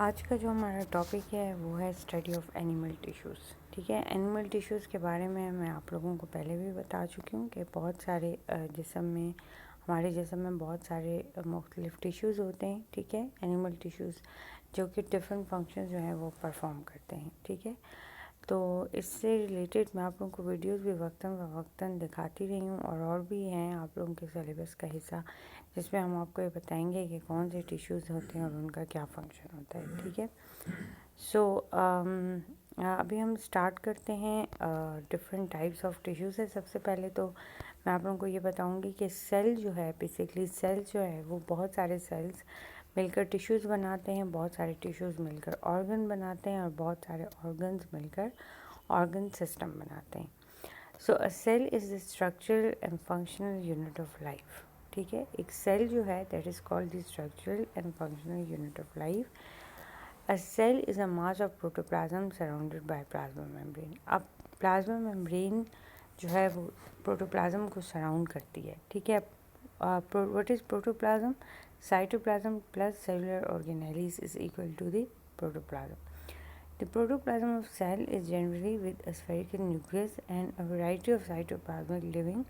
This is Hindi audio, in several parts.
आज का जो हमारा टॉपिक है वो है स्टडी ऑफ एनिमल टिश्यूज़। ठीक है, एनिमल टिश्यूज़ के बारे में मैं आप लोगों को पहले भी बता चुकी हूँ कि बहुत सारे हमारे जिस्म में बहुत सारे मुख्तलिफ टिश्यूज़ होते हैं। ठीक है, एनिमल टिश्यूज़ जो कि डिफरेंट फंक्शन जो हैं वो परफॉर्म करते हैं। ठीक है, तो इससे रिलेटेड मैं आप लोगों को वीडियोस भी वक्तन दिखाती रही हूँ और भी हैं आप लोगों के सिलेबस का हिस्सा, जिसमें हम आपको ये बताएंगे कि कौन से टिश्यूज़ होते हैं और उनका क्या फंक्शन होता है। ठीक है, सो अभी हम स्टार्ट करते हैं। डिफरेंट टाइप्स ऑफ टिश्यूज़ है। सबसे पहले तो मैं आप लोगों को ये बताऊंगी कि सेल जो है, बेसिकली सेल जो है वो बहुत सारे सेल्स मिलकर टिश्यूज़ बनाते हैं, बहुत सारे टिश्यूज़ मिलकर ऑर्गन बनाते हैं और बहुत सारे ऑर्गन्स मिलकर ऑर्गन सिस्टम बनाते हैं। So a cell is the structural and functional unit of life. ठीक है, एक सेल जो है that is called the structural and functional unit of life. A cell is a mass of protoplasm surrounded by plasma membrane. अब प्लाज्मा मेम्ब्रेन जो है वो प्रोटोप्लाज्म को सराउंड करती है। ठीक है, what is protoplasm? Cytoplasm plus cellular organelles is equal to the protoplasm. The protoplasm of cell is generally with a spherical nucleus and a variety of cytoplasmic living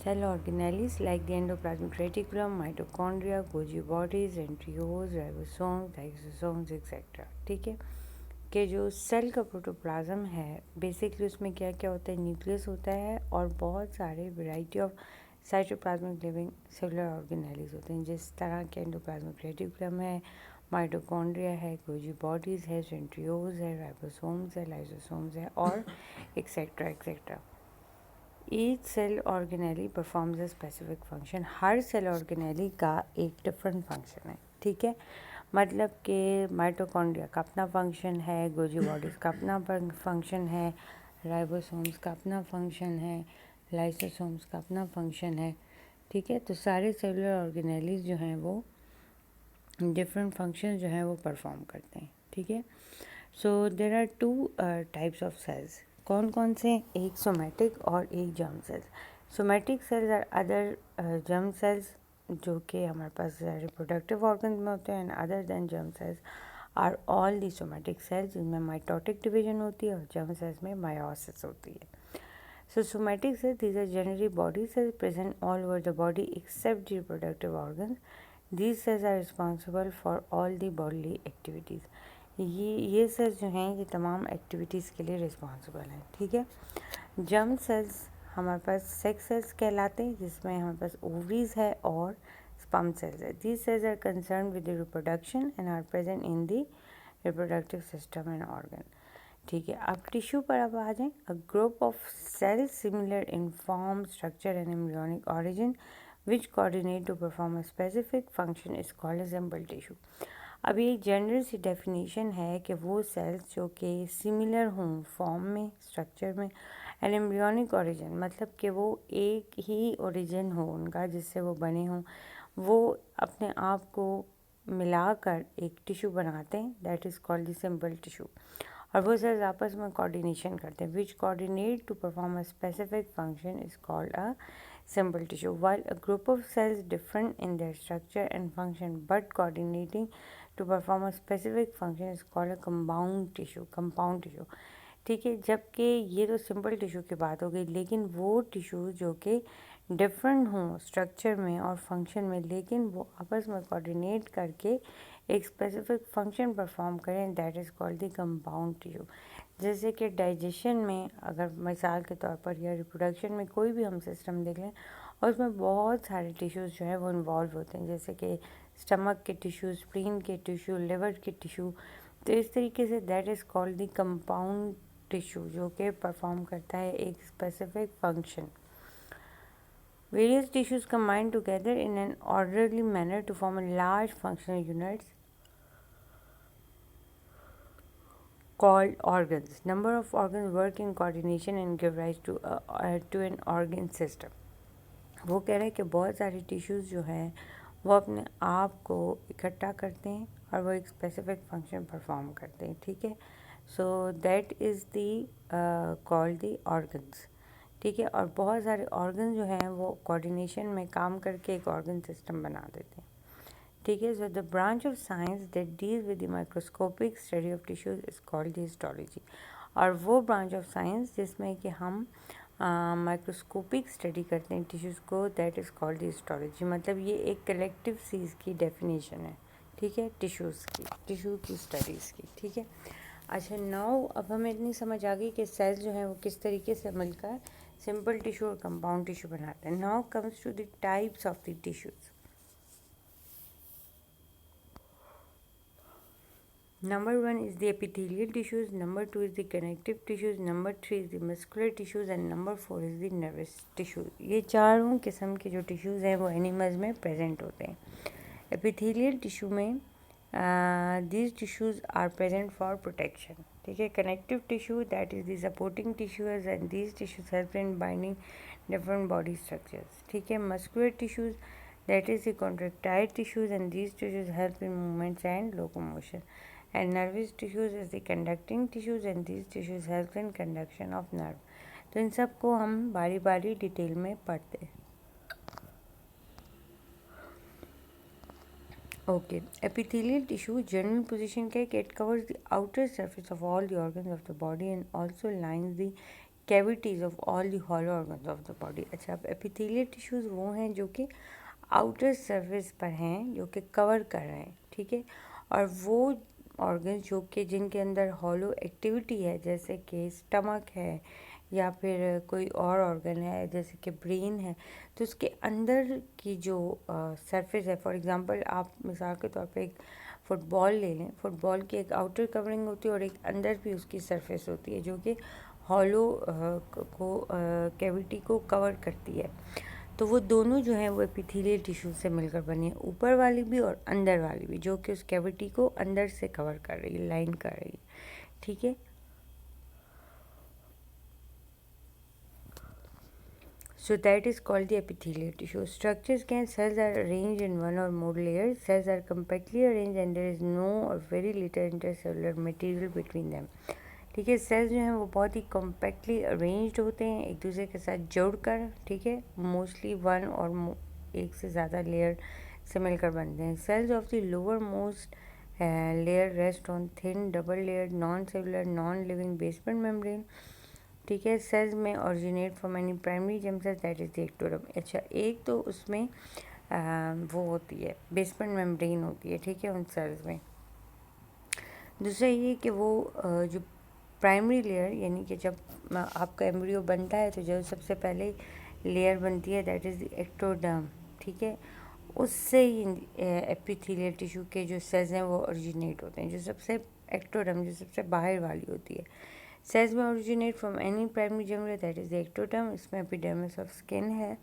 cell organelles like the endoplasmic reticulum, mitochondria, Golgi bodies, centrioles, ribosomes, lysosomes, etc. ठीक है, कि जो सेल का प्रोटोप्लाज्म है बेसिकली उसमें क्या क्या होता है, न्यूक्लियस होता है और बहुत सारे variety of cytoplasmic living cellular organelles होते हैं, जिस तरह के एंडोप्लाज्मिक रेटिकुलम है, माइटोकॉन्ड्रिया है, गोजी बॉडीज़ है, सेंट्रियोल्स है, राइबोसोम्स है, लाइसोसोम्स है और etcetera etcetera. Each cell organelle performs a specific function. हर सेल ऑर्गेनेली का एक डिफरेंट फंक्शन है. ठीक है, मतलब कि माइटोकॉन्ड्रिया का अपना फंक्शन है, गोजी बॉडीज़ का अपना फंक्शन है, राइबोसोम्स का अपना फंक्शन है, लाइसोसोम्स का अपना फंक्शन है. ठीक है, तो सारे सेलुलर ऑर्गेनेलीज जो हैं वो डिफरेंट फंक्शन जो हैं वो परफॉर्म करते हैं. ठीक है, so there are two types of cells. कौन कौन से? एक सोमेटिक और एक germ cells. Somatic cells are other germ cells जो कि हमारे पास रिप्रोडक्टिव ऑर्गन में होते हैं, and other than germ cells are all the somatic cells, जिनमें माइटोटिक डिवीजन होती है और जर्म सेल्स में मायोसिस होती है. So somatic cells, these are generally body cells present all over the body except the reproductive organs. These cells are responsible for all the bodily activities. ये सेल्स जो हैं ये तमाम एक्टिविटीज़ के लिए रिस्पॉन्सिबल हैं. ठीक है, जर्म सेल्स हमारे पास सेक्स सेल्स कहलाते हैं, जिसमें हमारे पास ओवरीज है और स्पर्म सेल्स है. These cells are concern with the reproduction and are present in the reproductive system and organ. ठीक है, अब टिश्यू पर अब आ जाएं. A group of cells similar in form, structure and embryonic origin which coordinate to perform a specific function is called as simple tissue. अभी एक जनरल सी डेफिनेशन है कि वो सेल्स जो कि सिमिलर हों फॉर्म में, स्ट्रक्चर में एंड एम्ब्रियोनिक ओरिजिन, मतलब कि वो एक ही ओरिजिन हो उनका जिससे वो बने हों, वो अपने आप को मिलाकर एक टिश्यू बनाते हैं. That is called the simple tissue. और वो सेल्स आपस में कोऑर्डिनेशन करते हैं, which coordinate to perform a specific function is called a simple tissue. While a group of cells different in their structure and function but coordinating to perform a specific function is called a compound tissue. Compound tissue. ठीक है, जबकि ये तो सिंपल टिश्यू की बात हो गई, लेकिन वो टिश्यू जो कि डिफरेंट हों स्ट्रक्चर में और फंक्शन में, लेकिन वो आपस में कोऑर्डिनेट करके एक स्पेसिफिक फंक्शन परफॉर्म करें, that is called the compound tissue. जैसे कि डाइजेशन में अगर मिसाल के तौर पर या रिप्रोडक्शन में कोई भी हम सिस्टम देख लें और उसमें बहुत सारे टिश्यूज़ जो हैं वो इन्वॉल्व होते हैं, जैसे कि स्टमक के टिश्यू, स्प्लीन के टिश्यू, लिवर के टिश्यू. तो इस तरीके से that is called the compound tissue, जो कि परफॉर्म करता है एक specific function. Various tissues combine together in an orderly manner to form a large functional units called organs. Number of organs work in coordination and give rise to an organ system. वो कह रहे हैं कि बहुत सारे टिश्यूज़ जो हैं वो अपने आप को इकट्ठा करते हैं और वो एक स्पेसिफिक फंक्शन परफॉर्म करते हैं. ठीक है, so that is the called the organs. ठीक है, और बहुत सारे ऑर्गन जो हैं वो कोऑर्डिनेशन में काम करके एक ऑर्गन सिस्टम बना देते हैं. ठीक है. So the branch of science that deal with the microscopic study of tissues is called the histology. और वो ब्रांच ऑफ साइंस जिसमें कि हम माइक्रोस्कोपिक स्टडी करते हैं टिश्यूज़ को, दैट इज़ कॉल्ड हिस्टोलॉजी. मतलब ये एक कलेक्टिव चीज़ की डेफिनेशन है, ठीक है, टिश्यूज़ की, टिश्यू की स्टडीज़ की, ठीक है. अच्छा, नाउ अब हमें इतनी समझ आ गई कि सेल्स जो हैं वो किस तरीके से मिलकर सिंपल टिश्यू और कंपाउंड टिश्यू बनाते हैं. Now comes to the types of the tissues. Number 1 is the epithelial tissues, number 2 is the connective tissues, number 3 is the muscular tissues and number 4 is the nervous tissues. ये चारों किस्म के जो टिश्यूज़ हैं वो एनिमल्स में प्रेजेंट होते हैं. एपिथेलियल टिश्यू में these tissues are present for protection. ठीक है. Connective tissue that is the supporting tissues and these tissues help in binding different body structures. ठीक है. Muscular tissues that is the contractile tissues and these tissues help in movements and locomotion. And nervous tissues is the conducting tissues and these tissues help in conduction of nerve. तो इन सब को हम बारी बारी डिटेल में पढ़ते हैं. Okay. Epithelial tissue general position क्या है कि it covers the outer surface of all the organs of the body and also lines the cavities of all the hollow organs of the body. अच्छा, अब एपिथेलियल टिश्यूज़ वो हैं जो कि आउटर सरफेस पर हैं, जो कि कवर कर रहे हैं, ठीक है. और वो ऑर्गन्स जो कि जिनके अंदर हॉलो एक्टिविटी है, जैसे कि स्टमक है या फिर कोई और ऑर्गन है जैसे कि ब्रेन है, तो उसके अंदर की जो सरफेस है, फॉर एग्जांपल आप मिसाल के तौर पे एक फ़ुटबॉल ले लें. फुटबॉल की एक आउटर कवरिंग होती है और एक अंदर भी उसकी सरफेस होती है जो कि हॉलो कैविटी को कवर करती है. तो वो दोनों जो हैं वो एपिथेलियल टिश्यू से मिलकर बनी है, ऊपर वाली भी और अंदर वाली भी, जो कि उस कैविटी को अंदर से कवर कर रही है, लाइन कर रही है, ठीक है. So that is called the epithelial tissue. Structures can cells are arranged in one or more layers. Cells are compactly arranged and there is no or very little intercellular material between them. ठीक है. सेल्स जो हैं वो बहुत ही कॉम्पैक्टली अरेंज्ड होते हैं एक दूसरे के साथ जुड़कर, ठीक है. मोस्टली वन और एक से ज़्यादा लेयर से मिलकर बनते हैं. Cells of the lower most layer rest on thin double layer non cellular non living basement membrane. ठीक है. सेल्स में originate from any primary germ cells that is the ectoderm. अच्छा, एक तो उसमें वो होती है बेसमेंट मेम्ब्रेन होती है, ठीक है, उन सेल्स में. दूसरा ये कि वो जो प्राइमरी लेयर यानी कि जब आपका एम्ब्रियो बनता है तो जो सबसे पहले लेयर बनती है दैट इज़ द एक्टोडर्म, ठीक है. उससे ही एपिथेलियल टिश्यू के जो सेल्स हैं वो ओरिजिनेट होते हैं. जो सबसे एक्टोडर्म जो सबसे बाहर वाली होती है, सेल्स में originate from any primary germ that is the ectoderm. इसमें एपिडर्मिस ऑफ स्किन है,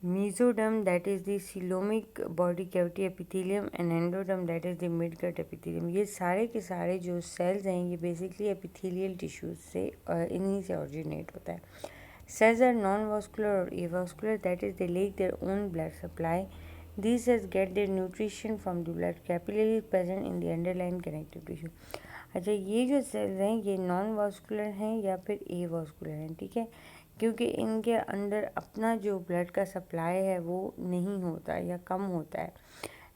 mesoderm that is the coelomic body cavity epithelium and endoderm that is the midgut epithelium. ये सारे के सारे जो सेल्स हैं ये बेसिकली एपिथेलियल टिश्यूज से इन्हीं से ओरिजिनेट होता है. सेल्स आर नॉन वास्कुलर और avascular that is they lake their own blood supply. These cells get their nutrition from the blood capillaries present in the underlying connective tissue. अच्छा, ये जो सेल्स हैं ये नॉन वास्कुलर हैं या फिर एवास्कुलर हैं, ठीक है, क्योंकि इनके अंदर अपना जो ब्लड का सप्लाई है वो नहीं होता या कम होता है.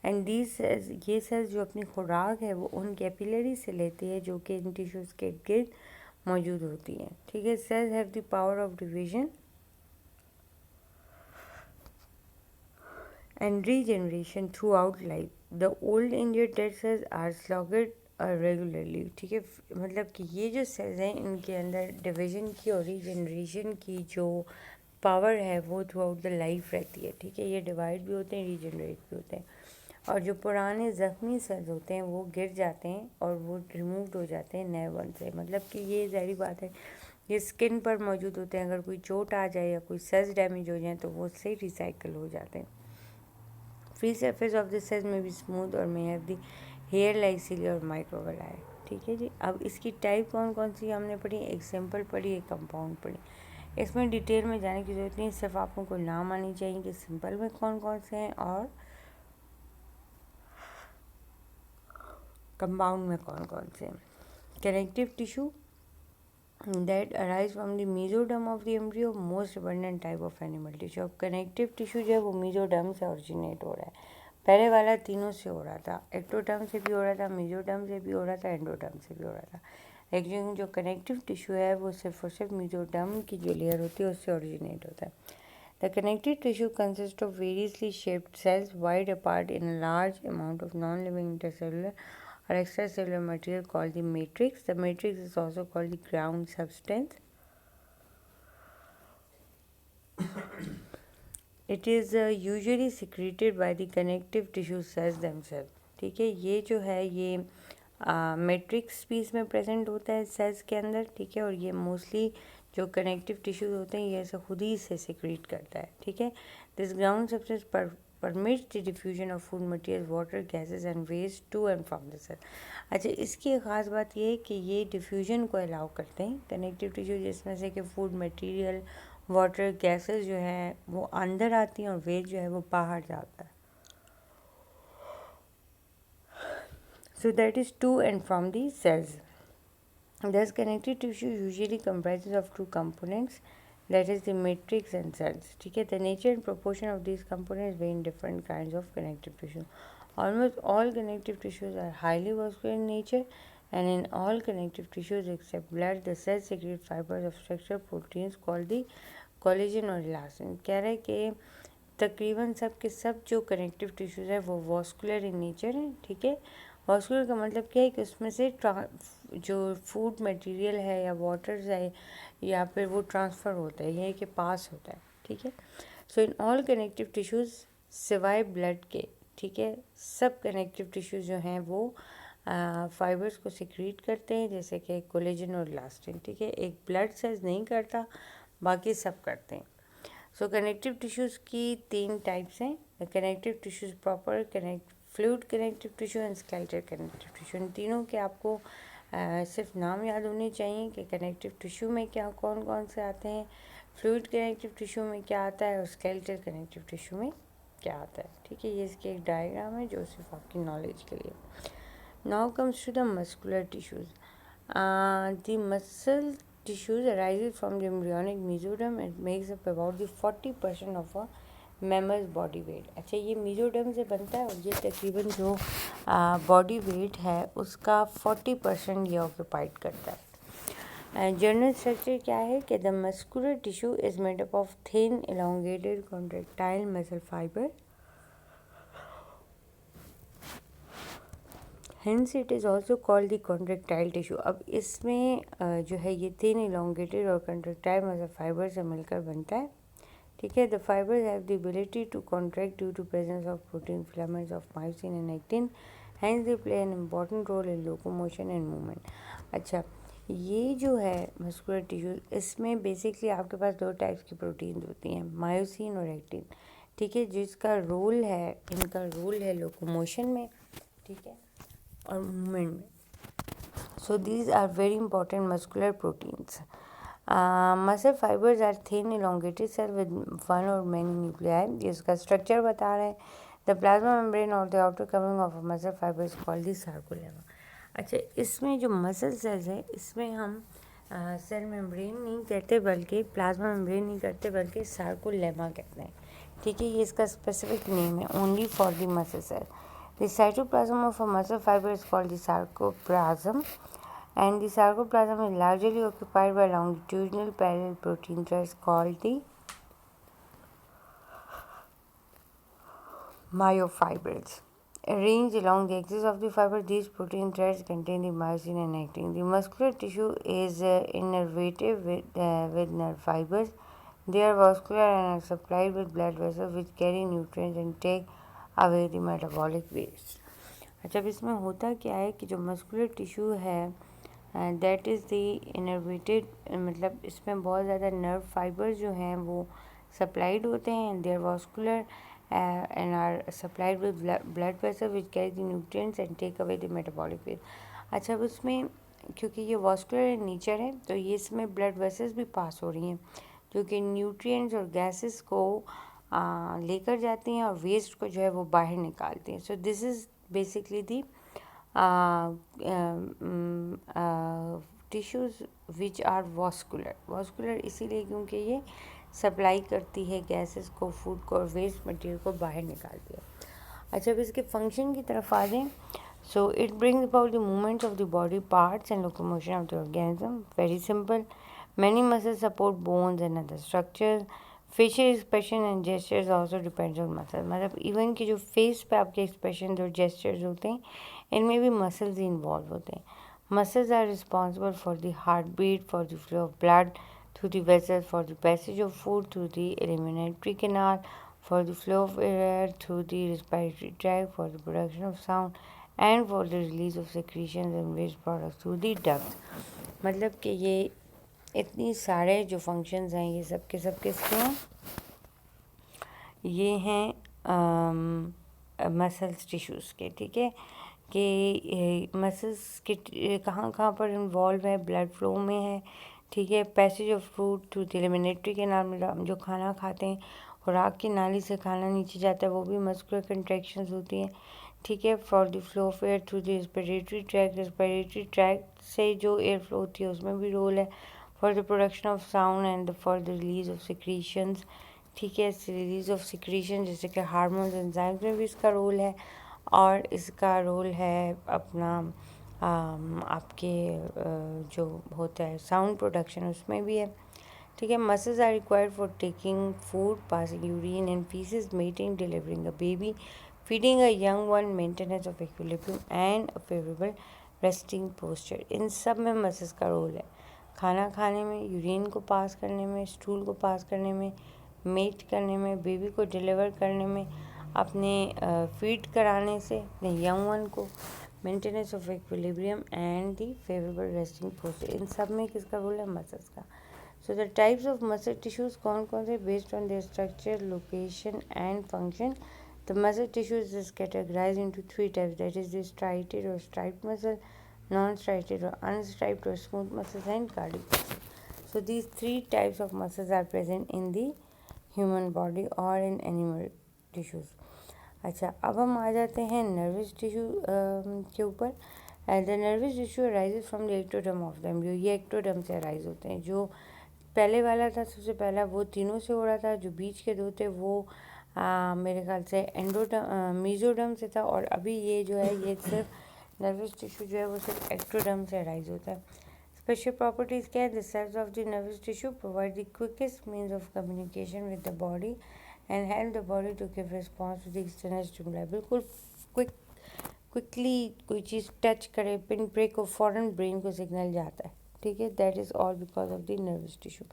एंड दीज सेल्स, ये सेल्स जो अपनी खुराक है वो उन कैपिलरी से लेती है जो कि इन टिश्यूज़ के गिर्द मौजूद होती हैं, ठीक है. Cells have the power of division and regeneration throughout life. The old injured dead cells are slaughtered regularly, ठीक है. मतलब कि ये जो सेल्स हैं इनके अंदर डिवीजन की और रीजनरेशन की जो पावर है वो थ्रू आउट द लाइफ रहती है, ठीक है. ये डिवाइड भी होते हैं, रीजनरेट भी होते हैं. और जो पुराने ज़ख्मी सेल्स होते हैं वो गिर जाते हैं और वो रिमूव्ड हो जाते हैं नए वन से. मतलब कि ये ज़ाहिर बात है ये स्किन पर मौजूद होते हैं. अगर कोई चोट आ जाए या कोई सेल्स डैमेज हो जाए तो वो उससे रिसाइकल हो जाते हैं. Free surface of the cells में भी स्मूथ और may have the hair like cilia और माइक्रोविलाई, ठीक है जी. अब इसकी टाइप कौन कौन सी हमने पढ़ी, एक सिंपल पढ़ी, एक कंपाउंड पढ़ी. इसमें डिटेल में जाने की ज़रूरत नहीं, सिर्फ आपको कोई नाम आनी चाहिए कि सिंपल में कौन कौन से हैं और कंपाउंड में कौन कौन से हैं. Connective tissue that arise from the mesoderm of the embryo, most abundant type of animal tissue. अब कनेक्टिव टिश्यू जो है वो mesoderm से originate हो रहा है. पहले वाला तीनों से हो रहा था, एक्टोडर्म से भी हो रहा था, mesoderm से भी हो रहा था, एंडोडर्म से भी हो रहा था. लेकिन जो कनेक्टिव टिश्यू है वो सिर्फ और सिर्फ mesoderm की जो लेयर होती है उससे originate होता है. The connective tissue consists of variously shaped cells wide apart in a large amount of non-living intercellular or extracellular material called the matrix. The matrix is also called the ground substance. It is usually secreted by the connective tissue cells themselves. ठीक है, ये जो है ये मैट्रिक्स भी इसमें प्रेजेंट होता है सेल्स के अंदर. ठीक है, और ये मोस्टली जो कनेक्टिव टिश्यूज होते हैं ये ऐसा खुद ही से सिक्रीट करता है. ठीक है, this ground substance permits the diffusion of food material, water, gases and waste to and from the cell. अच्छा, इसकी एक ख़ास बात ये है कि ये डिफ्यूजन को अलाउ करते हैं कनेक्टिव टिश्यू, जिसमें से कि फूड मटेरियल, वाटर, गैसेस जो है वो अंदर आती हैं और वेस्ट जो है वो बाहर जाता है. So that is to and from the cells. Thus, connective tissue usually comprises of two components, that is the matrix and cells. ठीक है, the nature and proportion of these components vary in different kinds of connective tissue. Almost all connective tissues are highly vascular in nature, and in all connective tissues except blood, the cells secrete fibers of structural proteins called the collagen और elastin. कह रहे हैं कि तकरीबन सब के सब जो कनेक्टिव टिश्यूज़ है वो वॉस्कुलर इन नेचर है. ठीक है, वॉस्कुलर का मतलब क्या है कि उसमें से जो फूड मटेरियल है या वाटर्स है या फिर वो ट्रांसफ़र होता है, ये कि पास होता है. ठीक है, सो इन ऑल कनेक्टिव टिश्यूज़ सिवाय ब्लड के, ठीक है, सब कनेक्टिव टिश्यूज़ जो हैं वो फाइबर्स को सिक्रीट करते हैं, जैसे कि कोलेजन और इलास्टिन. ठीक है, एक ब्लड सेल्स नहीं करता, बाकी सब करते हैं. सो कनेक्टिव टिश्यूज़ की 3 टाइप्स हैं. Connective tissues proper, fluid connective tissue and skeletal connective tissue. इन तीनों के आपको सिर्फ नाम याद होने चाहिए कि कनेक्टिव टिश्यू में क्या कौन कौन से आते हैं, फ्लूइड कनेक्टिव टिश्यू में क्या आता है और स्केलेटल कनेक्टिव टिश्यू में क्या आता है. ठीक है, ये इसकी एक डायग्राम है जो सिर्फ आपकी नॉलेज के लिए. Now comes to the muscular tissues. The muscle tissues arises from the embryonic mesoderm and makes up about the 40% of a mammal's body weight. अच्छा, ये mesoderm से बनता है और ये तकरीबन जो बॉडी वेट है उसका 40% ये ऑक्यूपाइड करता है. जनरल स्ट्रक्चर क्या है कि the muscular tissue is made up of thin elongated contractile muscle fiber. Hence it is also called the contractile tissue. अब इसमें जो है ये thin elongated और contractile muscle fiber से मिलकर बनता है. ठीक है, the fibers have the ability to contract due to presence of protein filaments of myosin and actin. Hence they play an important role in locomotion and movement. अच्छा, ये जो है मस्कुलर टिश्यू, इसमें बेसिकली आपके पास 2 टाइप्स की प्रोटीन होती हैं, मायोसिन और एक्टिन. ठीक है, जिसका रोल है, इनका रोल है लोकोमोशन में, ठीक है, और मूवमेंट में. So these are very important muscular proteins. Muscle fibres are thin elongated cell with one or many nuclei. ये इसका स्ट्रक्चर बता रहे हैं. The plasma membrane or the outer covering of muscle fibre is called the sarcolemma. अच्छा, इसमें जो मसल सेल्स है इसमें हम सेल मेम्ब्रेन नहीं कहते बल्कि प्लाज्मा मेम्ब्रेन नहीं कहते बल्कि सार्कोलेमा कहते हैं. ठीक है, ये इसका स्पेसिफिक नेम है only for the muscle cell. The cytoplasm of a muscle fiber is called the sarcoplasm, and the sarcoplasm is largely occupied by longitudinal parallel protein threads called the myofibers. Arranged along the axis of the fiber, these protein threads contain the myosin and actin. The muscular tissue is innervated with nerve fibers. They are vascular and are supplied with blood vessels which carry nutrients and take away the metabolic waste. अच्छा, अब इसमें होता क्या है कि जो मस्कुलर टिश्यू है दैट इज़ द इनर्वेटेड, मतलब इसमें बहुत ज़्यादा नर्व फाइबर्स जो हैं वो सप्लाइड होते हैं. They are vascular and are supplied with blood vessel which carry the nutrients and take away the metabolic waste. अच्छा, अब उसमें क्योंकि ये वास्कुलर इन नेचर है तो ये इसमें ब्लड वेसल्स भी पास हो रही हैं जो कि न्यूट्रिएंट्स और गैसेस को लेकर जाती हैं और वेस्ट को जो है वो बाहर निकालती हैं. So this is basically the tissues which are vascular. Vascular इसीलिए क्योंकि ये सप्लाई करती है गैसेस को, फूड को और वेस्ट मटेरियल को बाहर निकालती है। अच्छा, अब इसके फंक्शन की तरफ आ जाएं। So it brings about the movements of the body parts and locomotion of the organism. Very simple. Many muscles support bones and other structures. Facial expression and gestures also depends on muscle. मतलब इवन कि जो फेस पे आपके एक्सप्रेशन और जेस्चर्स होते हैं, इनमें भी मसल्स ही इन्वॉल्व होते हैं। Muscles are responsible for the heartbeat, for the flow of blood through the vessels, for the passage of food through the alimentary canal, for the flow of air through the respiratory tract, for the production of sound, and for the release of secretions and waste products through the ducts. मतलब कि ये इतनी सारे जो फंक्शंस हैं, ये सब के किसके हैं? ये हैं मसल्स टिश्यूज़ के। ठीक है, कि मसल्स के कहाँ कहाँ पर इन्वॉल्व है? ब्लड फ्लो में है। ठीक है, passage of food through the एलिमिनेटरी canal में हम जो खाना खाते हैं और आग की नाली से खाना नीचे जाता है, वो भी मस्कुलर कंट्रैक्शंस होती हैं। ठीक है, for the flow of air through the respiratory tract से जो एयर फ्लो होती है उसमें भी रोल है। For the production of sound and for the release of secretions. ठीक है, रिलीज ऑफ सिक्रीशन जैसे कि हार्मोन्स एंजाइम्स में भी इसका रोल है। और इसका रोल है अपना आपके जो होता है साउंड प्रोडक्शन, उसमें भी है। ठीक है, muscles are required for taking food, passing urine and faeces, mating, delivering a baby, feeding a young one, maintenance of equilibrium and a favourable resting posture. इन सब में मसल्स का रोल है। खाना खाने में, यूरिन को पास करने में, स्टूल को पास करने में, मेट करने में, बेबी को डिलीवर करने में, अपने फीड कराने से अपने यंग वन को, maintenance of equilibrium and the favourable resting posture, इन सब में किसका रोल है? मसल्स का। So the types of muscle tissues कौन कौन से? Based on their structure, location and function, the muscle tissues is categorized into 3 types, that is the striated और स्ट्राइप्ड मसल, नॉन स्ट्राइटेड और अनस्ट्राइप्ड और smooth muscles and cardiac muscles. So these 3 types of muscles are present in the human body और इन एनिमल टिश्यूज। अच्छा, अब हम आ जाते हैं नर्वस टिश्यू के ऊपर। The nervous tissue arises from the ectoderm of the embryo. ये एक्टोडर्म से अराइज होते हैं। जो पहले वाला था, सबसे पहला, वो तीनों से हो रहा था। जो बीच के दो थे वो मेरे ख्याल से मीजोडर्म से था। और अभी ये जो है, ये सिर्फ नर्वस टिश्यू जो है वो सिर्फ एक्टोडर्म से अराइज होता है। स्पेशल प्रॉपर्टीज़ क्या है? The cells of the nervous tissue provide the quickest means of communication with the body and help the body to give response to the external stimuli. बिल्कुल क्विकली कोई चीज़ टच करे, पिन ब्रेक हो, फॉरन ब्रेन को सिग्नल जाता है। ठीक है, that is all because of the nervous tissue.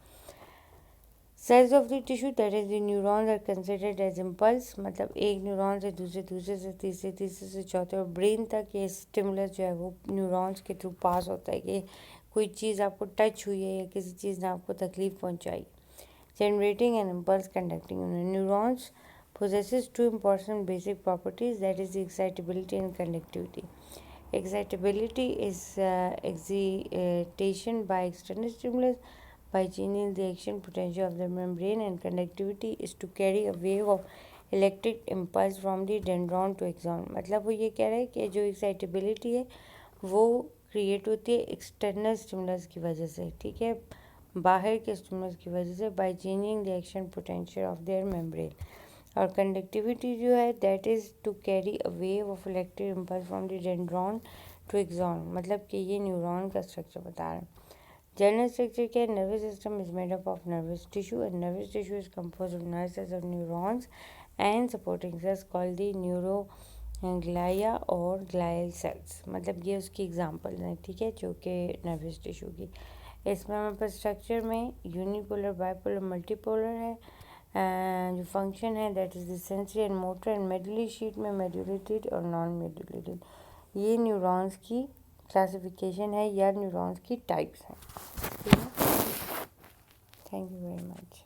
Cells of the tissue, that is the neurons are considered as impulse. मतलब एक न्यूरॉन से दूसरे, दूसरे से तीसरे, तीसरे से चौथे और ब्रेन तक ये स्टिमुलस जो है वो न्यूरॉन्स के थ्रू पास होता है कि कोई चीज़ आपको टच हुई है या किसी चीज़ ने आपको तकलीफ पहुंचाई। Generating an impulse, conducting neurons possesses 2 important basic properties, that is the excitability and conductivity. Excitability is excitation by external stimulus by changing the action potential of the membrane, and conductivity is to carry a wave of electric impulse from the dendron to axon. मतलब वो ये कह रहा है कि जो excitability है वो क्रिएट होती है एक्सटर्नल स्टिमुलस की वजह से। ठीक है, बाहर के स्टिमुलस की वजह से, by changing the action potential of their membrane. और कंडक्टिविटी जो है, that is to carry a wave of electric impulse from the dendron to axon. मतलब कि ये न्यूरॉन का स्ट्रक्चर बता रहे हैं। जनरल स्ट्रक्चर क्या है? Nervous system is made up of nervous tissue and nervous tissue is compose of nerve cells और neurons and supporting cells called the neuroglia और ग्लायल सेल्स। मतलब ये उसकी एग्जांपल हैं। ठीक है, जो कि नर्वस टिश्यू की। इसमें हमारे पास स्ट्रक्चर में यूनिपोलर, बाइपोलर, मल्टीपोलर है। जो फंक्शन है, that is the sensory and motor and medullary sheet में मेडुलेटेड और नॉन मेडुलेटेड। ये न्यूरॉन्स की क्लासिफिकेशन है या न्यूरॉन्स की टाइप्स हैं। ठीक है, थैंक यू वेरी मच।